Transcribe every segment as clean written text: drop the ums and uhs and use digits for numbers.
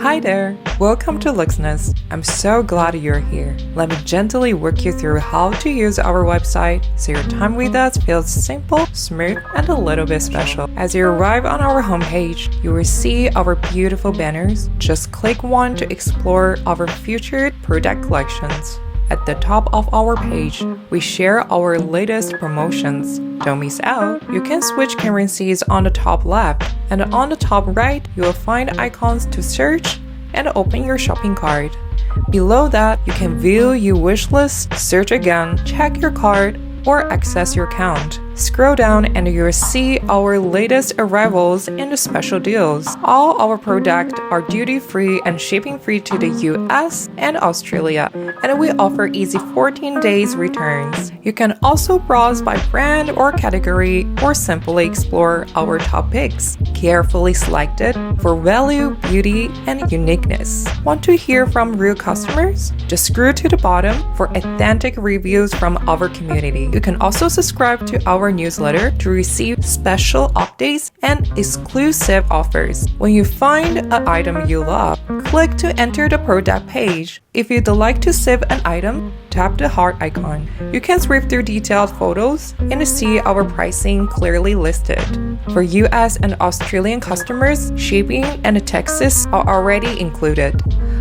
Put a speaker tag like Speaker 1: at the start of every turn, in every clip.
Speaker 1: Hi there! Welcome to Luxuness. I'm so glad you're here. Let me gently walk you through how to use our website so your time with us feels simple, smooth, and a little bit special. As you arrive on our homepage, you will see our beautiful banners. Just click one to explore our featured product collections. At the top of our page, we share our latest promotions. Don't miss out. You can switch currencies on the top left, and on the top right, you will find icons to search and open your shopping cart. Below that, you can view your wish list, search again, check your cart, or access your account. Scroll down and you'll see our latest arrivals and the special deals. All our products are duty-free and shipping-free to the US and Australia, and we offer easy 14 days returns. You can also browse by brand or category or simply explore our top picks, carefully selected for value, beauty, and uniqueness. Want to hear from real customers? Just scroll to the bottom for authentic reviews from our community. You can also subscribe to our newsletter to receive special updates and exclusive offers. When you find an item you love, click to enter the product page. If you'd like to save an item, tap the heart icon. You can swipe through detailed photos and see our pricing clearly listed. For US and Australian customers, shipping and taxes are already included.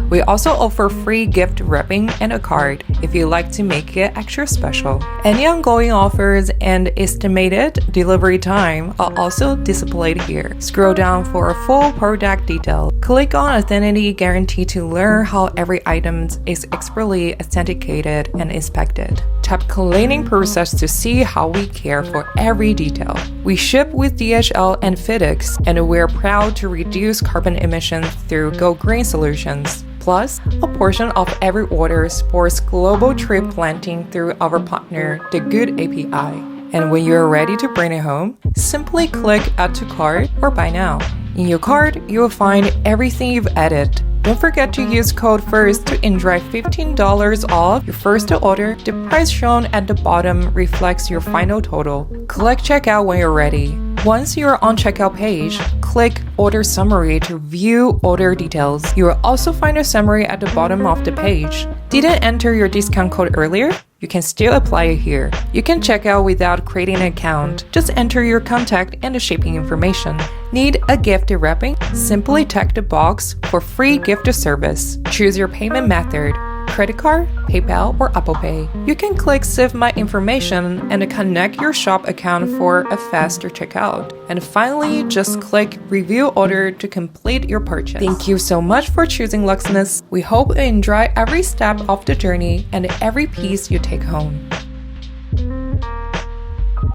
Speaker 1: We also offer free gift wrapping and a card if you'd like to make it extra special. Any ongoing offers and estimated delivery time are also displayed here. Scroll down for a full product detail. Click on Identity Guarantee to learn how every item is expertly authenticated and inspected. Tap Cleaning Process to see how we care for every detail. We ship with DHL and FedEx, and we're proud to reduce carbon emissions through Go Green solutions. Plus, a portion of every order supports global tree planting through our partner, the Good API. And when you're ready to bring it home, simply click Add to Cart or Buy Now. In your cart, you will find everything you've added. Don't forget to use code FIRST to enjoy $15 off your first order. The price shown at the bottom reflects your final total. Click Checkout when you're ready. Once you're on checkout page, click Order Summary to view order details. You will also find a summary at the bottom of the page. Didn't enter your discount code earlier? You can still apply it here. You can check out without creating an account. Just enter your contact and the shipping information. Need a gift wrapping? Simply check the box for free gift service. Choose your payment method. Credit card, PayPal, or Apple Pay. You can click Save My Information and connect your shop account for a faster checkout. And finally, just click Review Order to complete your purchase. Thank you so much for choosing Luxuness. We hope you enjoy every step of the journey and every piece you take home.